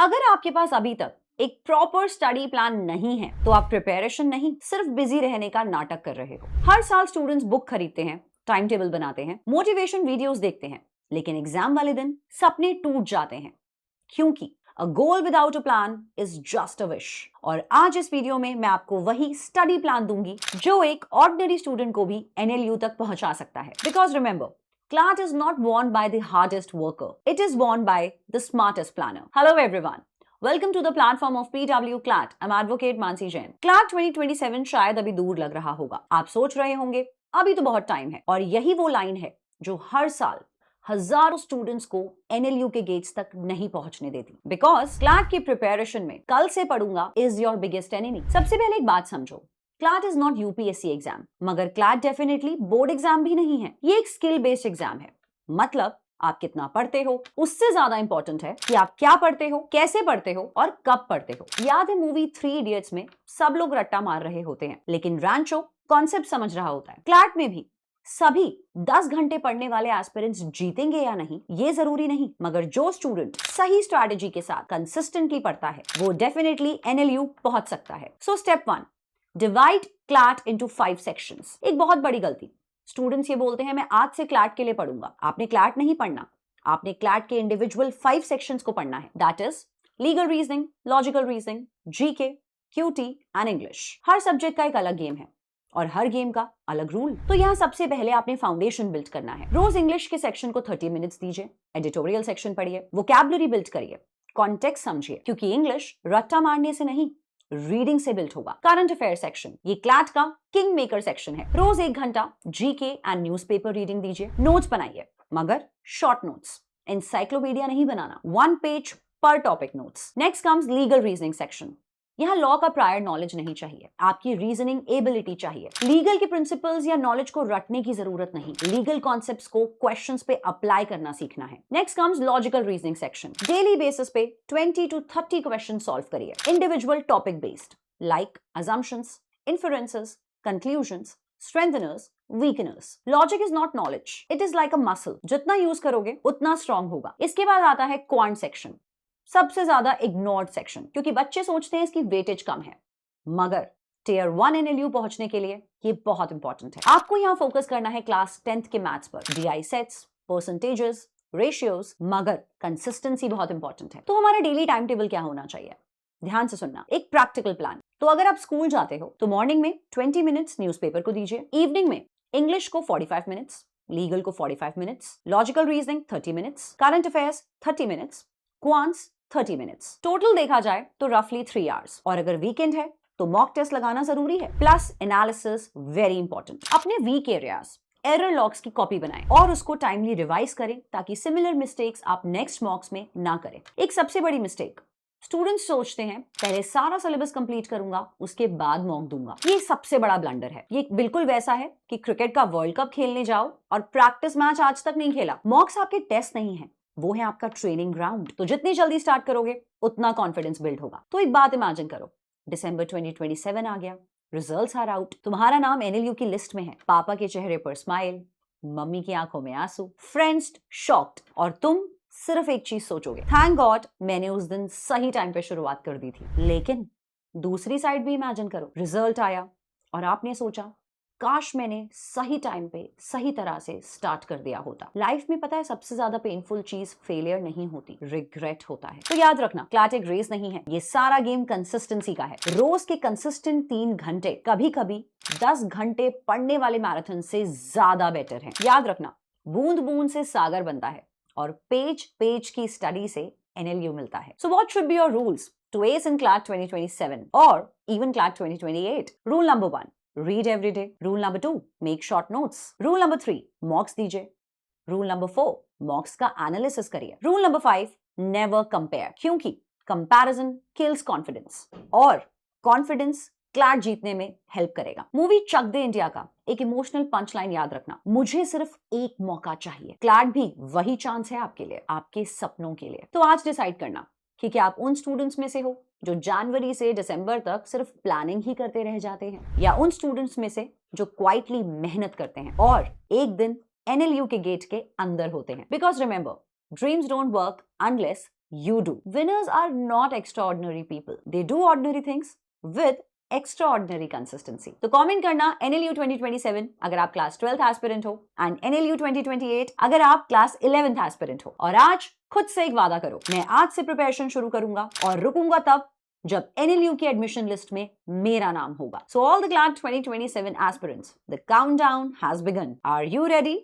अगर आपके पास अभी तक एक प्रॉपर स्टडी प्लान नहीं है तो आप प्रिपरेशन नहीं, सिर्फ बिजी रहने का नाटक कर रहे हो। हर साल स्टूडेंट्स बुक खरीदते हैं, टाइम टेबल बनाते हैं, मोटिवेशन वीडियोस देखते हैं, लेकिन एग्जाम वाले दिन सपने टूट जाते हैं क्योंकि a goal without a plan is just a wish. और आज इस वीडियो में मैं आपको वही स्टडी प्लान दूंगी जो एक ऑर्डिनरी स्टूडेंट को भी NLU तक पहुंचा सकता है। Because remember, CLAT is not won by the hardest worker. It is won by the smartest planner. Hello everyone. Welcome to the platform of PW CLAT. I'm Advocate Mansi Jain. CLAT 2027 शायद अभी दूर लग रहा होगा। आप सोच रहे होंगे अभी तो बहुत टाइम है, और यही वो लाइन है जो हर साल हजारों स्टूडेंट्स को NLU के गेट्स तक नहीं पहुंचने देती। बिकॉज CLAT की प्रिपरेशन में कल से पढ़ूंगा इज योर बिगेस्ट एनिमी। सबसे पहले एक बात समझो, CLAT is not UPSC exam, मगर CLAT डेफिनेटली बोर्ड एग्जाम भी नहीं है। ये एक स्किल बेस्ड एग्जाम है। मतलब आप कितना पढ़ते हो उससे ज्यादा इंपॉर्टेंट है कि आप क्या पढ़ते हो, कैसे पढ़ते हो और कब पढ़ते हो। याद है मूवी 3 इडियट्स में सब लोग रट्टा मार रहे होते हैं लेकिन रैंचो कॉन्सेप्ट समझ रहा होता है। CLAT में भी सभी 10 घंटे पढ़ने वाले एस्पिरेंट्स जीतेंगे या नहीं ये जरूरी नहीं, मगर जो स्टूडेंट सही स्ट्रैटेजी के साथ कंसिस्टेंटली पढ़ता है वो डेफिनेटली NLU पहुंच सकता है। So step 1, divide CLAT into 5 sections। एक बहुत बड़ी गलती, स्टूडेंट्स ये बोलते हैं मैं आज से CLAT के लिए पढ़ूंगा। आपने CLAT नहीं पढ़ना, आपने CLAT के इंडिविजुअल 5 सेक्शंस को पढ़ना है। That is legal reasoning, logical reasoning, GK, QT and English. Her subject का एक अलग गेम है और हर गेम का अलग रूल। तो यहाँ सबसे पहले आपने फाउंडेशन बिल्ड करना है। रोज इंग्लिश के सेक्शन को 30 मिनट्स दीजिए, एडिटोरियल सेक्शन पढ़िए, वोकैबुलरी बिल्ड करिए, कॉन्टेक्स्ट समझिए, क्योंकि इंग्लिश रट्टा मारने से नहीं रीडिंग से बिल्ड होगा। करंट अफेयर सेक्शन ये CLAT का किंग मेकर सेक्शन है। रोज 1 घंटा GK एंड न्यूज़पेपर रीडिंग दीजिए। नोट्स बनाइए, मगर शॉर्ट नोट्स, एनसाइक्लोपीडिया नहीं बनाना, 1 पेज पर topic notes. Next comes legal reasoning section. यहाँ लॉ का प्रायर नॉलेज नहीं चाहिए, आपकी रीजनिंग एबिलिटी चाहिए। लीगल के प्रिंसिपल्स या नॉलेज को रटने की जरूरत नहीं, लीगल कॉन्सेप्ट्स को क्वेश्चंस पे अप्लाई करना सीखना है। Next comes logical reasoning section. Daily basis पे 20 to 30 क्वेश्चन सॉल्व करिए, individual topic based, like assumptions, inferences, conclusions, strengtheners, weakeners. Logic is not knowledge, it is like a muscle. जितना use करोगे उतना strong होगा। इसके बाद आता है क्वांट सेक्शन, सबसे ज्यादा इग्नोर्ड सेक्शन, क्योंकि बच्चे सोचते हैं इसकी वेटेज कम है, मगर Tier 1 NLU पहुंचने के लिए ये बहुत इंपॉर्टेंट है। आपको यहाँ फोकस करना है क्लास 10th के मैथ्स पर, DI सेट्स, परसेंटेजेस, रेशियोज, मगर कंसिस्टेंसी बहुत इंपॉर्टेंट है। तो हमारा डेली टाइम टेबल क्या होना चाहिए? ध्यान से सुनना, एक प्रैक्टिकल प्लान। तो अगर आप स्कूल जाते हो तो मॉर्निंग में 20 मिनट्स न्यूज़पेपर को दीजिए, इवनिंग में इंग्लिश को 45 मिनट्स, लीगल को 45 minutes, logical reasoning 30 minutes, current affairs 30 minutes, quants 30 minutes. Total देखा जाए तो रफली 3 आवर्स। और अगर वीकेंड है तो मॉक टेस्ट लगाना जरूरी है, प्लस एनालिसिस वेरी इंपॉर्टेंट। अपने वीक एरियाज, एरर लॉग्स की कॉपी बनाएं और उसको टाइमली रिवाइज करें ताकि सिमिलर मिस्टेक्स आप नेक्स्ट मॉक्स में ना करें। एक सबसे बड़ी मिस्टेक, स्टूडेंट्स सोचते हैं पहले सारा सिलेबस कंप्लीट करूंगा उसके बाद मॉक दूंगा। ये सबसे बड़ा ब्लंडर है। ये बिल्कुल वैसा है कि क्रिकेट का वर्ल्ड कप खेलने जाओ और प्रैक्टिस मैच आज तक नहीं खेला। मॉक्स आपके टेस्ट नहीं है, वो है आपका ट्रेनिंग ग्राउंड। तो जितनी जल्दी स्टार्ट करोगे उतना कॉन्फिडेंस बिल्ड होगा। तो एक बात इमेजिन करो, दिसंबर 2027 आ गया, रिजल्ट्स आर आउट, तुम्हारा नाम NLU की लिस्ट में है, पापा के चेहरे पर स्माइल, मम्मी की आंखों में आंसू, फ्रेंड्स शॉक्ड, और तुम सिर्फ एक चीज सोचोगे, थैंक गॉड मैंने उस दिन सही टाइम पे शुरुआत कर दी थी। लेकिन दूसरी साइड भी इमेजिन करो, रिजल्ट आया और आपने सोचा काश मैंने सही टाइम पे सही तरह से स्टार्ट कर दिया होता। लाइफ में पता है सबसे ज्यादा पेनफुल चीज फेलियर नहीं होती, रिग्रेट होता है। तो याद रखना, CLAT एक रेस नहीं है, ये सारा गेम कंसिस्टेंसी का है। रोज के कंसिस्टेंट 3 घंटे, कभी कभी 10 घंटे पढ़ने वाले मैराथन से ज्यादा बेटर है। याद रखना, बूंद बूंद से सागर बनता है और पेज पेज की स्टडी से NLU मिलता है। So what should be your rules to ace in CLAT 2027 और even CLAT 2028? Rule number 1, read every day. Rule number 2, make short notes. Rule number 3, mocks दीजिए. Rule number 4, mocks का analysis करिए. Rule number 5, never compare. क्योंकि comparison kills confidence और confidence CLAT जीतने में help करेगा। Movie चक दे India का एक इमोशनल पंच लाइन याद रखना, मुझे सिर्फ एक मौका चाहिए। CLAT भी वही चांस है आपके लिए, आपके सपनों के लिए। तो आज डिसाइड करना कि क्या आप उन स्टूडेंट्स में से हो जो जनवरी से दिसंबर तक सिर्फ प्लानिंग ही करते रह जाते हैं, या उन स्टूडेंट्स में से जो क्वाइटली मेहनत करते हैं और एक दिन NLU के गेट के अंदर होते हैं। Because remember, dreams don't work unless you do. Winners are not extraordinary people. They do ordinary things with extraordinary consistency. तो कमेंट करना NLU 2027 अगर आप क्लास 12th एस्पिरेंट हो एंड NLU 2028 अगर आप क्लास 11th एस्पिरेंट हो। और आज खुद से एक वादा करो, मैं आज से प्रिपरेशन शुरू करूंगा और रुकूंगा तब जब NLU की एडमिशन लिस्ट में मेरा नाम होगा। So all the class 2027 aspirants, the countdown has begun. Are you ready?